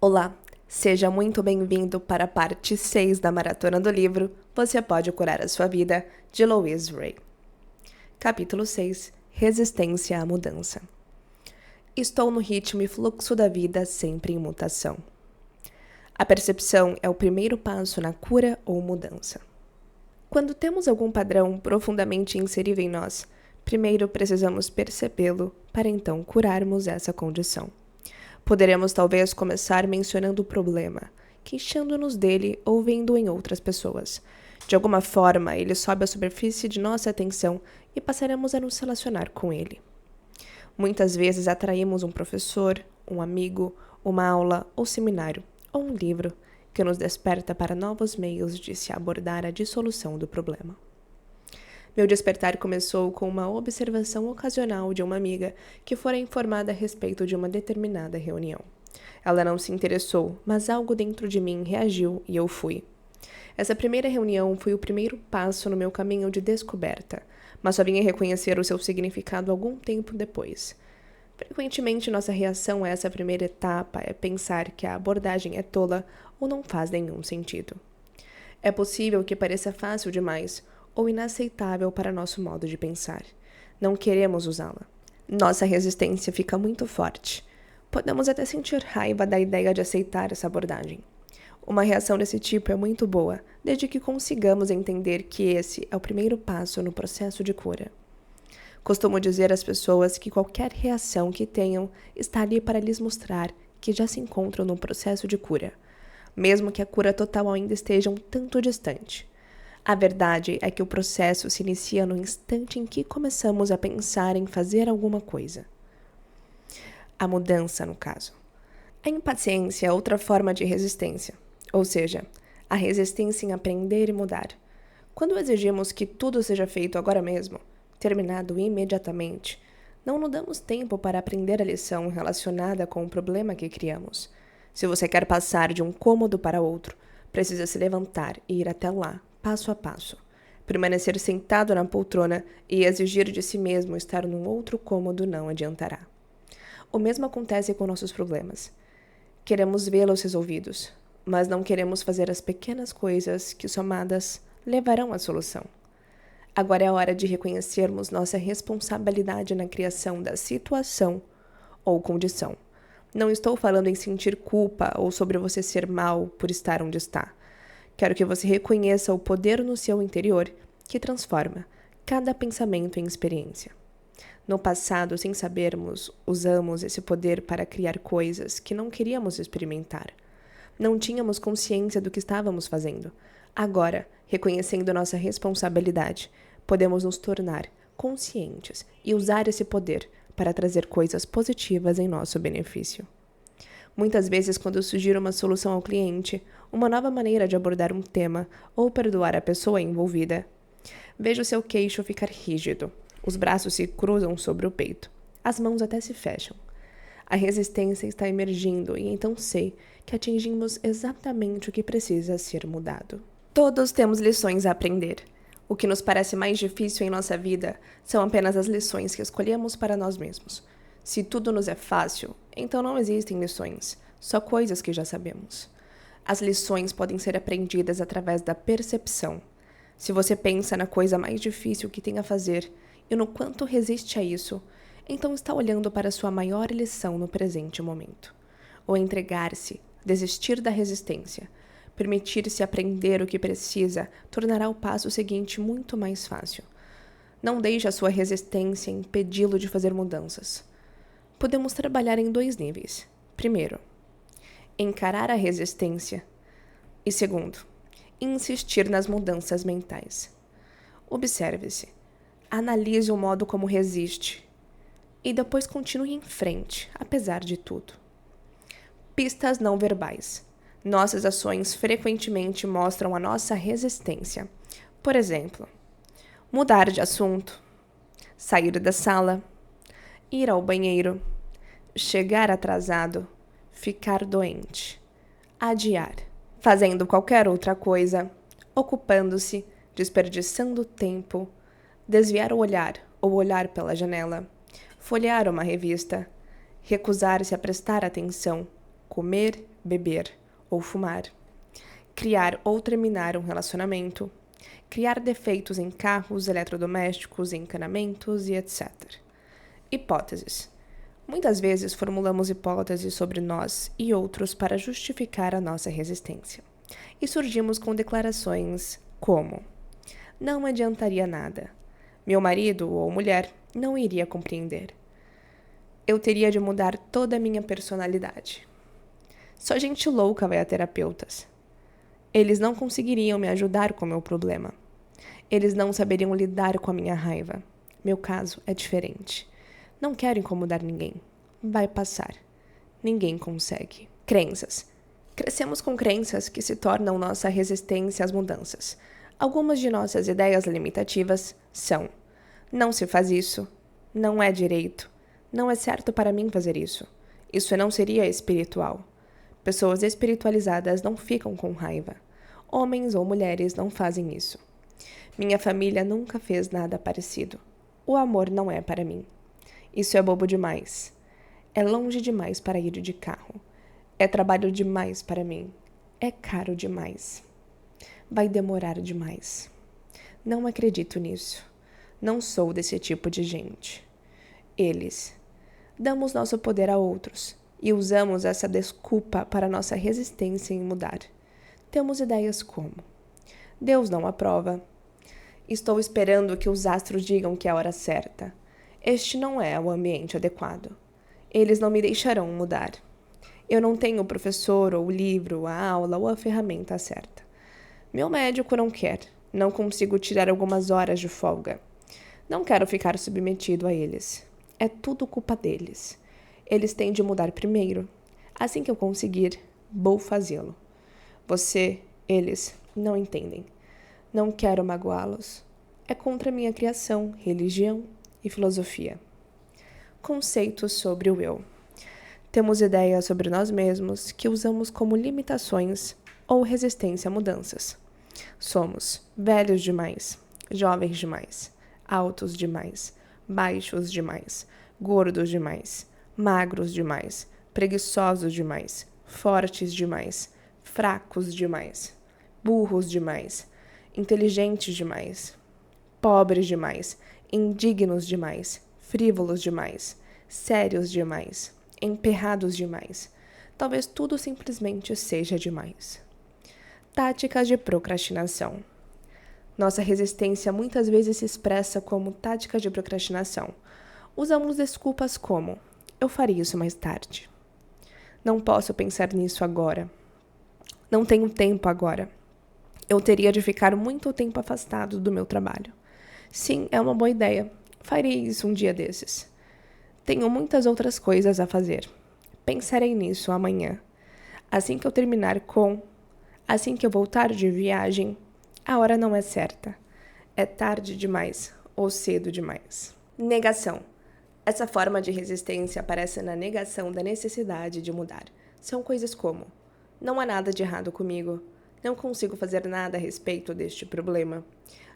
Olá, seja muito bem-vindo para a parte 6 da Maratona do livro Você Pode Curar a Sua Vida, de Louise Hay. Capítulo 6. Resistência à mudança. Estou no ritmo e fluxo da vida sempre em mutação. A percepção é o primeiro passo na cura ou mudança. Quando temos algum padrão profundamente inserível em nós, primeiro precisamos percebê-lo para então curarmos essa condição. Poderemos talvez começar mencionando o problema, queixando-nos dele ou vendo-o em outras pessoas. De alguma forma, ele sobe à superfície de nossa atenção e passaremos a nos relacionar com ele. Muitas vezes atraímos um professor, um amigo, uma aula ou seminário, ou um livro, que nos desperta para novos meios de se abordar a dissolução do problema. Meu despertar começou com uma observação ocasional de uma amiga que fora informada a respeito de uma determinada reunião. Ela não se interessou, mas algo dentro de mim reagiu e eu fui. Essa primeira reunião foi o primeiro passo no meu caminho de descoberta, mas só vinha reconhecer o seu significado algum tempo depois. Frequentemente, nossa reação a essa primeira etapa é pensar que a abordagem é tola ou não faz nenhum sentido. É possível que pareça fácil demais ou inaceitável para nosso modo de pensar. Não queremos usá-la. Nossa resistência fica muito forte. Podemos até sentir raiva da ideia de aceitar essa abordagem. Uma reação desse tipo é muito boa, desde que consigamos entender que esse é o primeiro passo no processo de cura. Costumo dizer às pessoas que qualquer reação que tenham está ali para lhes mostrar que já se encontram no processo de cura, mesmo que a cura total ainda esteja um tanto distante. A verdade é que o processo se inicia no instante em que começamos a pensar em fazer alguma coisa. A mudança, no caso. A impaciência é outra forma de resistência, ou seja, a resistência em aprender e mudar. Quando exigimos que tudo seja feito agora mesmo, terminado imediatamente, não nos damos tempo para aprender a lição relacionada com o problema que criamos. Se você quer passar de um cômodo para outro, precisa se levantar e ir até lá, passo a passo. Permanecer sentado na poltrona e exigir de si mesmo estar num outro cômodo não adiantará. O mesmo acontece com nossos problemas. Queremos vê-los resolvidos, mas não queremos fazer as pequenas coisas que, somadas, levarão à solução. Agora é a hora de reconhecermos nossa responsabilidade na criação da situação ou condição. Não estou falando em sentir culpa ou sobre você ser mal por estar onde está. Quero que você reconheça o poder no seu interior que transforma cada pensamento em experiência. No passado, sem sabermos, usamos esse poder para criar coisas que não queríamos experimentar. Não tínhamos consciência do que estávamos fazendo. Agora, reconhecendo nossa responsabilidade, podemos nos tornar conscientes e usar esse poder para trazer coisas positivas em nosso benefício. Muitas vezes, quando surgir uma solução ao cliente, uma nova maneira de abordar um tema ou perdoar a pessoa envolvida, vejo seu queixo ficar rígido, os braços se cruzam sobre o peito, as mãos até se fecham. A resistência está emergindo e então sei que atingimos exatamente o que precisa ser mudado. Todos temos lições a aprender. O que nos parece mais difícil em nossa vida são apenas as lições que escolhemos para nós mesmos. Se tudo nos é fácil, então não existem lições, só coisas que já sabemos. As lições podem ser aprendidas através da percepção. Se você pensa na coisa mais difícil que tem a fazer e no quanto resiste a isso, então está olhando para a sua maior lição no presente momento. O entregar-se, desistir da resistência, permitir-se aprender o que precisa, tornará o passo seguinte muito mais fácil. Não deixe a sua resistência impedi-lo de fazer mudanças. Podemos trabalhar em 2 níveis. Primeiro, encarar a resistência. E segundo, insistir nas mudanças mentais. Observe-se. Analise o modo como resiste. E depois continue em frente, apesar de tudo. Pistas não verbais. Nossas ações frequentemente mostram a nossa resistência. Por exemplo, mudar de assunto, sair da sala, ir ao banheiro, chegar atrasado, ficar doente, adiar, fazendo qualquer outra coisa, ocupando-se, desperdiçando tempo, desviar o olhar ou olhar pela janela, folhear uma revista, recusar-se a prestar atenção, comer, beber ou fumar, criar ou terminar um relacionamento, criar defeitos em carros, eletrodomésticos, encanamentos e etc. Hipóteses. Muitas vezes formulamos hipóteses sobre nós e outros para justificar a nossa resistência. E surgimos com declarações como: não adiantaria nada. Meu marido ou mulher não iria compreender. Eu teria de mudar toda a minha personalidade. Só gente louca vai a terapeutas. Eles não conseguiriam me ajudar com o meu problema. Eles não saberiam lidar com a minha raiva. Meu caso é diferente. Não quero incomodar ninguém. Vai passar. Ninguém consegue. Crenças. Crescemos com crenças que se tornam nossa resistência às mudanças. Algumas de nossas ideias limitativas são: não se faz isso, não é direito, não é certo para mim fazer isso. Isso não seria espiritual. Pessoas espiritualizadas não ficam com raiva. Homens ou mulheres não fazem isso. Minha família nunca fez nada parecido. O amor não é para mim. Isso é bobo demais. É longe demais para ir de carro. É trabalho demais para mim. É caro demais. Vai demorar demais. Não acredito nisso. Não sou desse tipo de gente. Eles. Damos nosso poder a outros e usamos essa desculpa para nossa resistência em mudar. Temos ideias como: Deus não aprova. Estou esperando que os astros digam que é a hora certa. Este não é o ambiente adequado. Eles não me deixarão mudar. Eu não tenho o professor, ou o livro, a aula ou a ferramenta certa. Meu médico não quer. Não consigo tirar algumas horas de folga. Não quero ficar submetido a eles. É tudo culpa deles. Eles têm de mudar primeiro. Assim que eu conseguir, vou fazê-lo. Eles, não entendem. Não quero magoá-los. É contra minha criação, religião e filosofia. Conceitos sobre o eu. Temos ideias sobre nós mesmos que usamos como limitações ou resistência a mudanças. Somos velhos demais, jovens demais, altos demais, baixos demais, gordos demais, magros demais, preguiçosos demais, fortes demais, fracos demais, burros demais, inteligentes demais, pobres demais, indignos demais, frívolos demais, sérios demais, emperrados demais. Talvez tudo simplesmente seja demais. Táticas de procrastinação. Nossa resistência muitas vezes se expressa como tática de procrastinação. Usamos desculpas como: eu faria isso mais tarde. Não posso pensar nisso agora. Não tenho tempo agora. Eu teria de ficar muito tempo afastado do meu trabalho. Sim, é uma boa ideia. Farei isso um dia desses. Tenho muitas outras coisas a fazer. Pensarei nisso amanhã. Assim que eu terminar Assim que eu voltar de viagem, a hora não é certa. É tarde demais ou cedo demais. Negação. Essa forma de resistência aparece na negação da necessidade de mudar. São coisas como: não há nada de errado comigo. Não consigo fazer nada a respeito deste problema.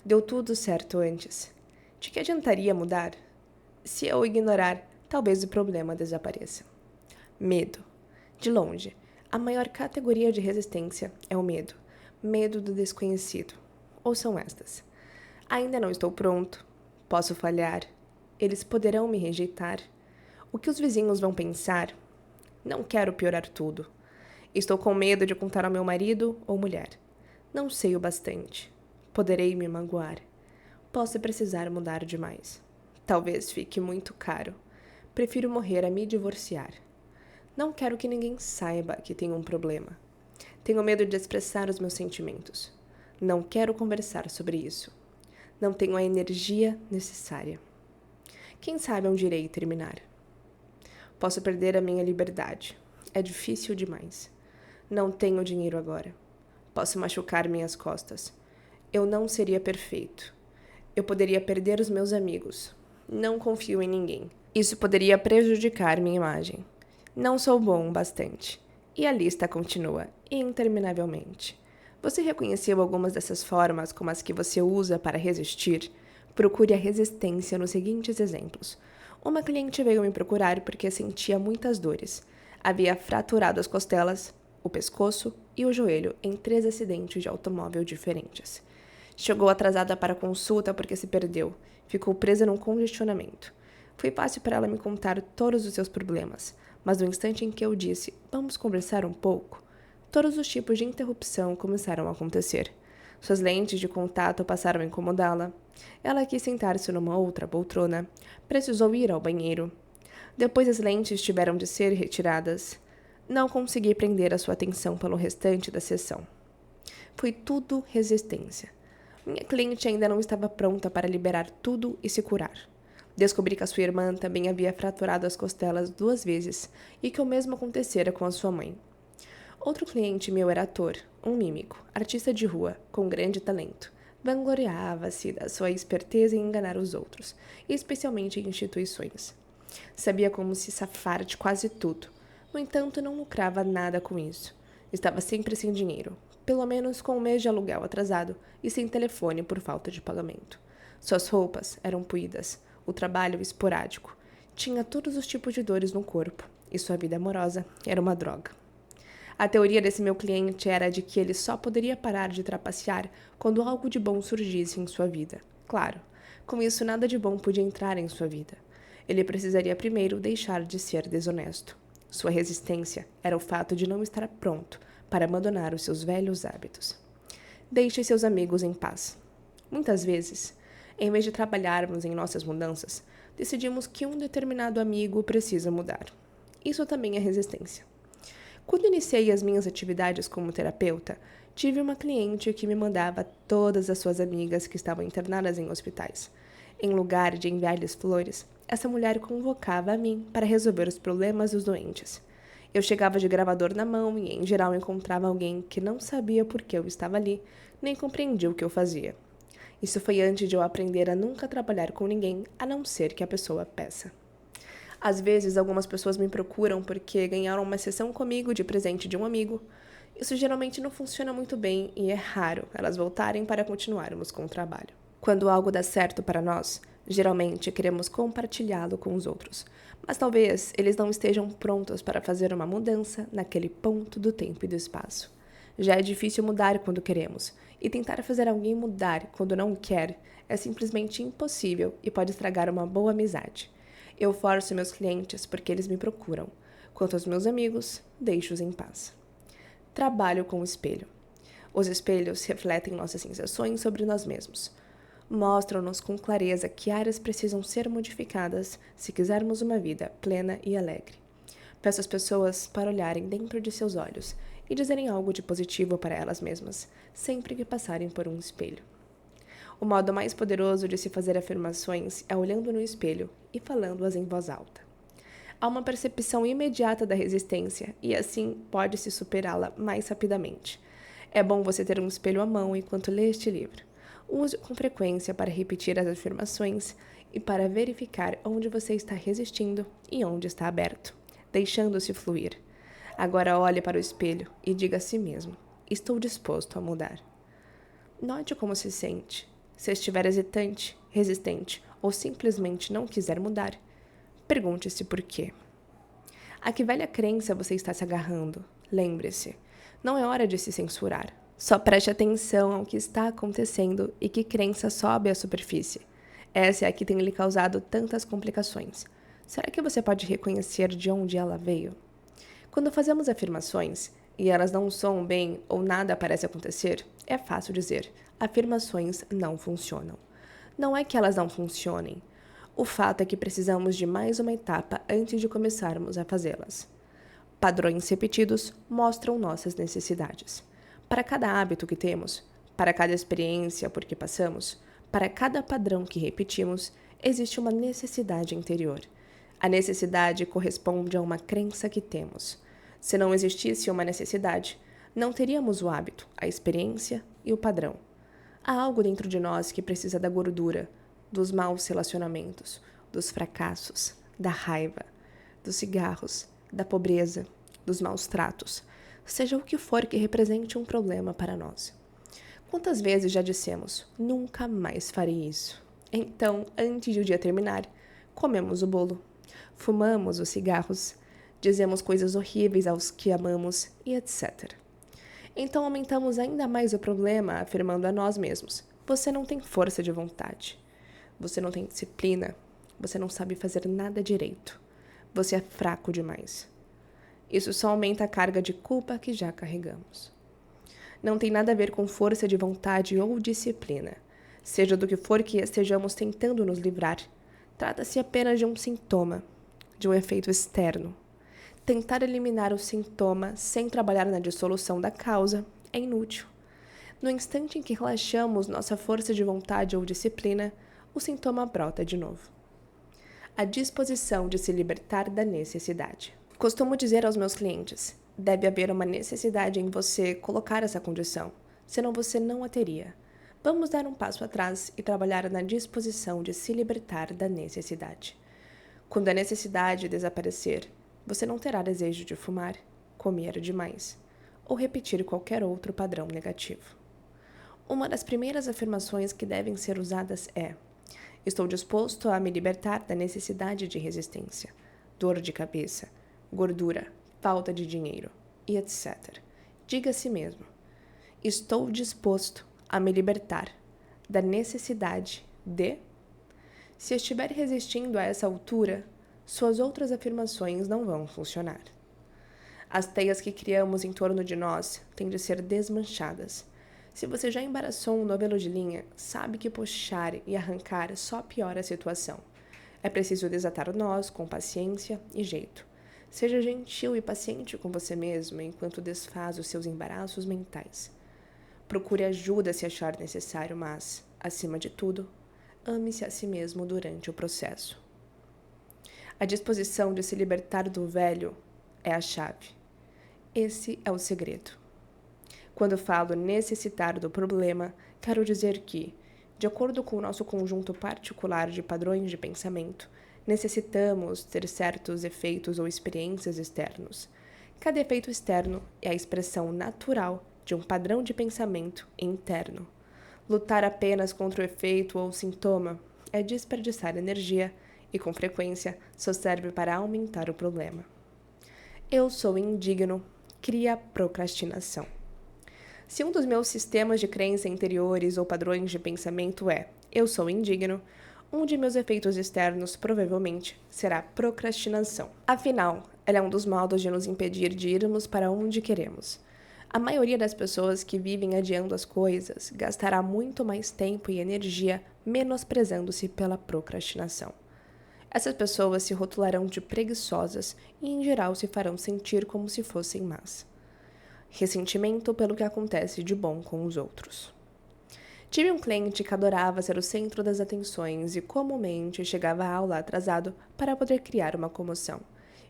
Deu tudo certo antes. De que adiantaria mudar? Se eu ignorar, talvez o problema desapareça. Medo. De longe, a maior categoria de resistência é o medo. Medo do desconhecido. Ou são estas: ainda não estou pronto. Posso falhar. Eles poderão me rejeitar. O que os vizinhos vão pensar? Não quero piorar tudo. Estou com medo de contar ao meu marido ou mulher. Não sei o bastante. Poderei me magoar. Posso precisar mudar demais. Talvez fique muito caro. Prefiro morrer a me divorciar. Não quero que ninguém saiba que tenho um problema. Tenho medo de expressar os meus sentimentos. Não quero conversar sobre isso. Não tenho a energia necessária. Quem sabe onde irei terminar? Posso perder a minha liberdade. É difícil demais. Não tenho dinheiro agora. Posso machucar minhas costas. Eu não seria perfeito. Eu poderia perder os meus amigos. Não confio em ninguém. Isso poderia prejudicar minha imagem. Não sou bom o bastante. E a lista continua interminavelmente. Você reconheceu algumas dessas formas como as que você usa para resistir? Procure a resistência nos seguintes exemplos. Uma cliente veio me procurar porque sentia muitas dores. Havia fraturado as costelas, o pescoço e o joelho em 3 acidentes de automóvel diferentes. Chegou atrasada para a consulta porque se perdeu. Ficou presa num congestionamento. Foi fácil para ela me contar todos os seus problemas, mas no instante em que eu disse, vamos conversar um pouco, todos os tipos de interrupção começaram a acontecer. Suas lentes de contato passaram a incomodá-la. Ela quis sentar-se numa outra poltrona. Precisou ir ao banheiro. Depois as lentes tiveram de ser retiradas. Não consegui prender a sua atenção pelo restante da sessão. Foi tudo resistência. Minha cliente ainda não estava pronta para liberar tudo e se curar. Descobri que a sua irmã também havia fraturado as costelas 2 vezes e que o mesmo acontecera com a sua mãe. Outro cliente meu era ator, um mímico, artista de rua, com grande talento. Vangloriava-se da sua esperteza em enganar os outros, especialmente em instituições. Sabia como se safar de quase tudo. No entanto, não lucrava nada com isso. Estava sempre sem dinheiro, pelo menos com um mês de aluguel atrasado e sem telefone por falta de pagamento. Suas roupas eram puídas, o trabalho esporádico. Tinha todos os tipos de dores no corpo, e sua vida amorosa era uma droga. A teoria desse meu cliente era de que ele só poderia parar de trapacear quando algo de bom surgisse em sua vida. Claro, com isso nada de bom podia entrar em sua vida. Ele precisaria primeiro deixar de ser desonesto. Sua resistência era o fato de não estar pronto para abandonar os seus velhos hábitos. Deixe seus amigos em paz. Muitas vezes, em vez de trabalharmos em nossas mudanças, decidimos que um determinado amigo precisa mudar. Isso também é resistência. Quando iniciei as minhas atividades como terapeuta, tive uma cliente que me mandava todas as suas amigas que estavam internadas em hospitais. Em lugar de enviar-lhes flores, essa mulher convocava a mim para resolver os problemas dos doentes. Eu chegava de gravador na mão e, em geral, encontrava alguém que não sabia por que eu estava ali, nem compreendia o que eu fazia. Isso foi antes de eu aprender a nunca trabalhar com ninguém, a não ser que a pessoa peça. Às vezes, algumas pessoas me procuram porque ganharam uma sessão comigo de presente de um amigo. Isso geralmente não funciona muito bem e é raro elas voltarem para continuarmos com o trabalho. Quando algo dá certo para nós, geralmente queremos compartilhá-lo com os outros, mas talvez eles não estejam prontos para fazer uma mudança naquele ponto do tempo e do espaço. Já é difícil mudar quando queremos, e tentar fazer alguém mudar quando não quer é simplesmente impossível e pode estragar uma boa amizade. Eu forço meus clientes porque eles me procuram. Quanto aos meus amigos, deixo-os em paz. Trabalho com o espelho. Os espelhos refletem nossas sensações sobre nós mesmos. Mostram-nos com clareza que áreas precisam ser modificadas se quisermos uma vida plena e alegre. Peço às pessoas para olharem dentro de seus olhos e dizerem algo de positivo para elas mesmas, sempre que passarem por um espelho. O modo mais poderoso de se fazer afirmações é olhando no espelho e falando-as em voz alta. Há uma percepção imediata da resistência e, assim, pode-se superá-la mais rapidamente. É bom você ter um espelho à mão enquanto lê este livro. Use com frequência para repetir as afirmações e para verificar onde você está resistindo e onde está aberto, deixando-se fluir. Agora olhe para o espelho e diga a si mesmo: estou disposto a mudar. Note como se sente. Se estiver hesitante, resistente ou simplesmente não quiser mudar, pergunte-se por quê. A que velha crença você está se agarrando? Lembre-se, não é hora de se censurar. Só preste atenção ao que está acontecendo e que crença sobe à superfície. Essa é a que tem lhe causado tantas complicações. Será que você pode reconhecer de onde ela veio? Quando fazemos afirmações e elas não soam bem ou nada parece acontecer, é fácil dizer: afirmações não funcionam. Não é que elas não funcionem. O fato é que precisamos de mais uma etapa antes de começarmos a fazê-las. Padrões repetidos mostram nossas necessidades. Para cada hábito que temos, para cada experiência por que passamos, para cada padrão que repetimos, existe uma necessidade interior. A necessidade corresponde a uma crença que temos. Se não existisse uma necessidade, não teríamos o hábito, a experiência e o padrão. Há algo dentro de nós que precisa da gordura, dos maus relacionamentos, dos fracassos, da raiva, dos cigarros, da pobreza, dos maus tratos, seja o que for que represente um problema para nós. Quantas vezes já dissemos: nunca mais farei isso? Então, antes de o dia terminar, comemos o bolo, fumamos os cigarros, dizemos coisas horríveis aos que amamos e etc. Então aumentamos ainda mais o problema afirmando a nós mesmos: você não tem força de vontade, você não tem disciplina, você não sabe fazer nada direito, você é fraco demais. Isso só aumenta a carga de culpa que já carregamos. Não tem nada a ver com força de vontade ou disciplina. Seja do que for que estejamos tentando nos livrar, trata-se apenas de um sintoma, de um efeito externo. Tentar eliminar o sintoma sem trabalhar na dissolução da causa é inútil. No instante em que relaxamos nossa força de vontade ou disciplina, o sintoma brota de novo. A disposição de se libertar da necessidade. Costumo dizer aos meus clientes: deve haver uma necessidade em você colocar essa condição, senão você não a teria. Vamos dar um passo atrás e trabalhar na disposição de se libertar da necessidade. Quando a necessidade desaparecer, você não terá desejo de fumar, comer demais ou repetir qualquer outro padrão negativo. Uma das primeiras afirmações que devem ser usadas é: estou disposto a me libertar da necessidade de resistência, dor de cabeça, gordura, falta de dinheiro e etc. Diga a si mesmo: estou disposto a me libertar da necessidade de... Se estiver resistindo a essa altura, suas outras afirmações não vão funcionar. As teias que criamos em torno de nós têm de ser desmanchadas. Se você já embaraçou um novelo de linha, sabe que puxar e arrancar só piora a situação. É preciso desatar o nós com paciência e jeito. Seja gentil e paciente com você mesmo enquanto desfaz os seus embaraços mentais. Procure ajuda se achar necessário, mas, acima de tudo, ame-se a si mesmo durante o processo. A disposição de se libertar do velho é a chave. Esse é o segredo. Quando falo necessitar do problema, quero dizer que, de acordo com o nosso conjunto particular de padrões de pensamento, necessitamos ter certos efeitos ou experiências externos. Cada efeito externo é a expressão natural de um padrão de pensamento interno. Lutar apenas contra o efeito ou sintoma é desperdiçar energia e, com frequência, só serve para aumentar o problema. Eu sou indigno cria procrastinação. Se um dos meus sistemas de crença interiores ou padrões de pensamento é eu sou indigno, um de meus efeitos externos provavelmente será procrastinação. Afinal, ela é um dos modos de nos impedir de irmos para onde queremos. A maioria das pessoas que vivem adiando as coisas gastará muito mais tempo e energia menosprezando-se pela procrastinação. Essas pessoas se rotularão de preguiçosas e, em geral, se farão sentir como se fossem más. Ressentimento pelo que acontece de bom com os outros. Tive um cliente que adorava ser o centro das atenções e comumente chegava à aula atrasado para poder criar uma comoção.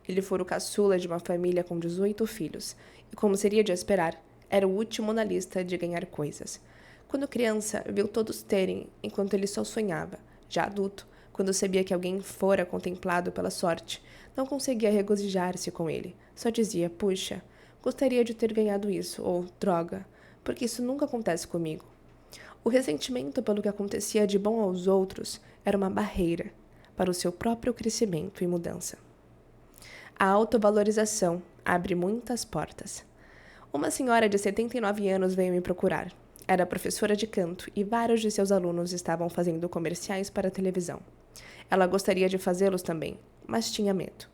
Ele fora o caçula de uma família com 18 filhos e, como seria de esperar, era o último na lista de ganhar coisas. Quando criança, viu todos terem, enquanto ele só sonhava. Já adulto, quando sabia que alguém fora contemplado pela sorte, não conseguia regozijar-se com ele. Só dizia: puxa, gostaria de ter ganhado isso, ou droga, porque isso nunca acontece comigo. O ressentimento pelo que acontecia de bom aos outros era uma barreira para o seu próprio crescimento e mudança. A autovalorização abre muitas portas. Uma senhora de 79 anos veio me procurar. Era professora de canto e vários de seus alunos estavam fazendo comerciais para a televisão. Ela gostaria de fazê-los também, mas tinha medo.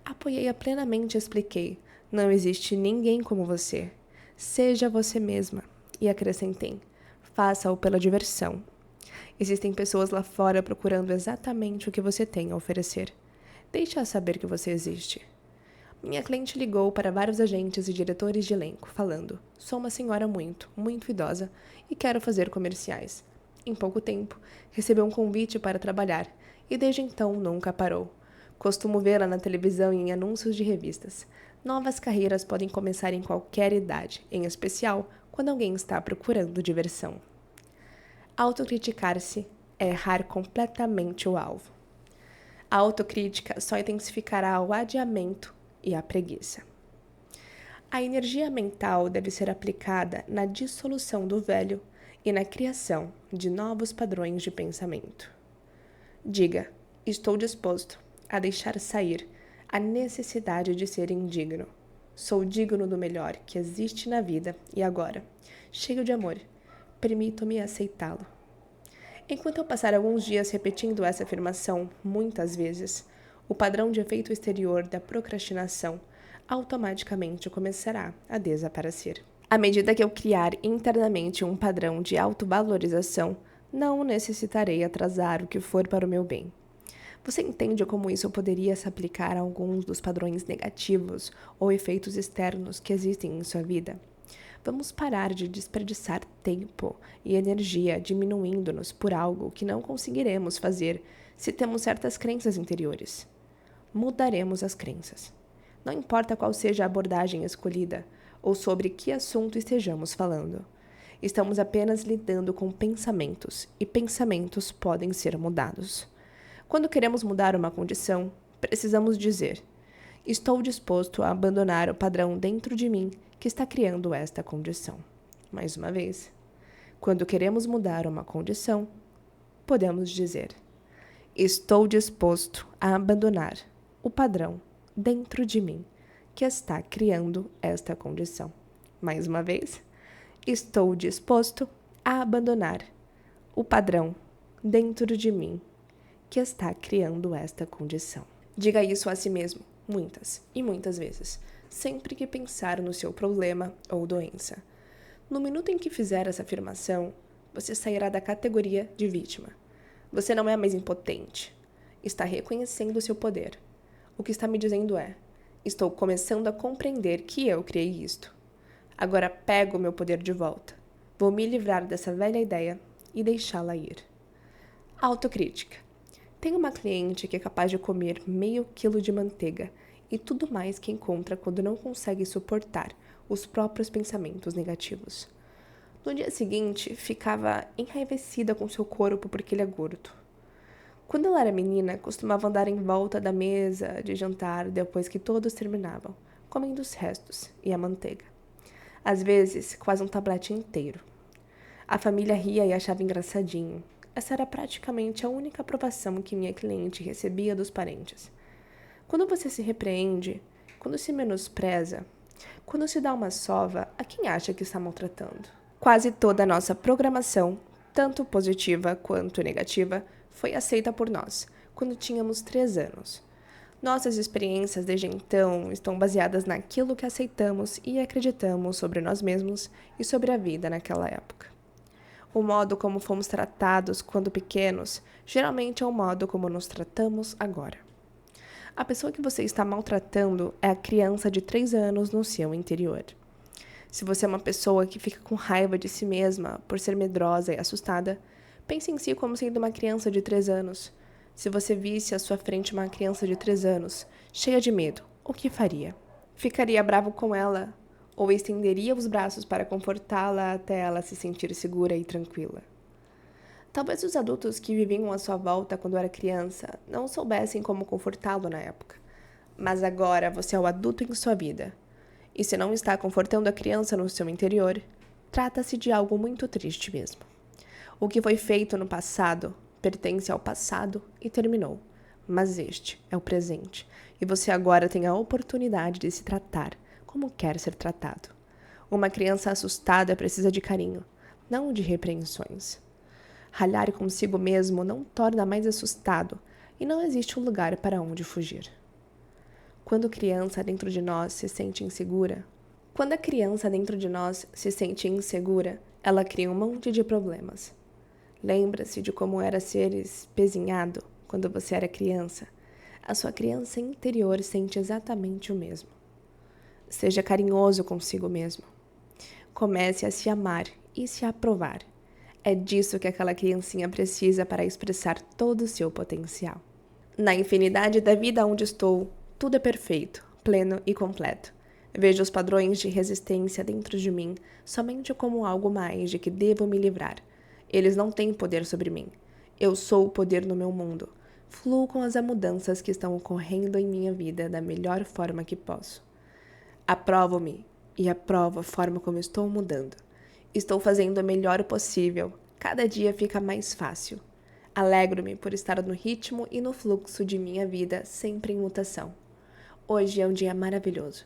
Apoiei-a plenamente e expliquei: não existe ninguém como você. Seja você mesma. E acrescentei: faça-o pela diversão. Existem pessoas lá fora procurando exatamente o que você tem a oferecer. Deixe-a saber que você existe. Minha cliente ligou para vários agentes e diretores de elenco, falando: sou uma senhora muito idosa e quero fazer comerciais. Em pouco tempo, recebeu um convite para trabalhar e desde então nunca parou. Costumo vê-la na televisão e em anúncios de revistas. Novas carreiras podem começar em qualquer idade, em especial quando alguém está procurando diversão. Autocriticar-se é errar completamente o alvo. A autocrítica só intensificará o adiamento e a preguiça. A energia mental deve ser aplicada na dissolução do velho e na criação de novos padrões de pensamento. Diga: estou disposto a deixar sair A necessidade de ser indigno. Sou digno do melhor que existe na vida e agora, cheio de amor, permito-me aceitá-lo. Enquanto eu passar alguns dias repetindo essa afirmação muitas vezes, o padrão de efeito exterior da procrastinação automaticamente começará a desaparecer. À medida que eu criar internamente um padrão de autovalorização, não necessitarei atrasar o que for para o meu bem. Você entende como isso poderia se aplicar a alguns dos padrões negativos ou efeitos externos que existem em sua vida? Vamos parar de desperdiçar tempo e energia diminuindo-nos por algo que não conseguiremos fazer se temos certas crenças interiores. Mudaremos as crenças. Não importa qual seja a abordagem escolhida ou sobre que assunto estejamos falando. Estamos apenas lidando com pensamentos e pensamentos podem ser mudados. Quando queremos mudar uma condição, precisamos dizer: estou disposto a abandonar o padrão dentro de mim que está criando esta condição. Mais uma vez, quando queremos mudar uma condição, podemos dizer: estou disposto a abandonar o padrão dentro de mim que está criando esta condição. Mais uma vez, estou disposto a abandonar o padrão dentro de mim que está criando esta condição. Diga isso a si mesmo, muitas e muitas vezes, sempre que pensar no seu problema ou doença. No minuto em que fizer essa afirmação, você sairá da categoria de vítima. Você não é mais impotente. Está reconhecendo o seu poder. O que está me dizendo é: estou começando a compreender que eu criei isto. Agora pego o meu poder de volta. Vou me livrar dessa velha ideia e deixá-la ir. Autocrítica. Tenho uma cliente que é capaz de comer meio quilo de manteiga e tudo mais que encontra quando não consegue suportar os próprios pensamentos negativos. No dia seguinte, ficava enraivecida com seu corpo porque ele é gordo. Quando ela era menina, costumava andar em volta da mesa de jantar depois que todos terminavam, comendo os restos e a manteiga. Às vezes, quase um tablete inteiro. A família ria e achava engraçadinho. Essa era praticamente a única aprovação que minha cliente recebia dos parentes. Quando você se repreende, quando se menospreza, quando se dá uma sova, a quem acha que está maltratando? Quase toda a nossa programação, tanto positiva quanto negativa, foi aceita por nós, quando tínhamos 3 anos. Nossas experiências desde então estão baseadas naquilo que aceitamos e acreditamos sobre nós mesmos e sobre a vida naquela época. O modo como fomos tratados quando pequenos geralmente é o modo como nos tratamos agora. A pessoa que você está maltratando é a criança de 3 anos no seu interior. Se você é uma pessoa que fica com raiva de si mesma por ser medrosa e assustada, pense em si como sendo uma criança de 3 anos. Se você visse à sua frente uma criança de 3 anos, cheia de medo, o que faria? Ficaria bravo com ela? Ou estenderia os braços para confortá-la até ela se sentir segura e tranquila? Talvez os adultos que viviam à sua volta quando era criança não soubessem como confortá-lo na época. Mas agora você é o adulto em sua vida. E se não está confortando a criança no seu interior, trata-se de algo muito triste mesmo. O que foi feito no passado pertence ao passado e terminou. Mas este é o presente, e você agora tem a oportunidade de se tratar como quer ser tratado. Uma criança assustada precisa de carinho, não de repreensões. Ralhar consigo mesmo não torna mais assustado e não existe um lugar para onde fugir. Quando a criança dentro de nós se sente insegura, ela cria um monte de problemas. Lembra-se de como era ser espezinhado quando você era criança. A sua criança interior sente exatamente o mesmo. Seja carinhoso consigo mesmo. Comece a se amar e se aprovar. É disso que aquela criancinha precisa para expressar todo o seu potencial. Na infinidade da vida onde estou, tudo é perfeito, pleno e completo. Vejo os padrões de resistência dentro de mim somente como algo mais de que devo me livrar. Eles não têm poder sobre mim. Eu sou o poder no meu mundo. Fluo com as mudanças que estão ocorrendo em minha vida da melhor forma que posso. Aprovo-me e aprovo a forma como estou mudando. Estou fazendo o melhor possível. Cada dia fica mais fácil. Alegro-me por estar no ritmo e no fluxo de minha vida sempre em mutação. Hoje é um dia maravilhoso.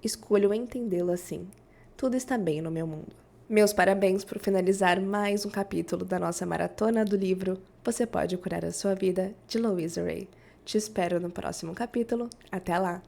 Escolho entendê-lo assim. Tudo está bem no meu mundo. Meus parabéns por finalizar mais um capítulo da nossa maratona do livro Você Pode Curar a Sua Vida, de Louise Hay. Te espero no próximo capítulo. Até lá!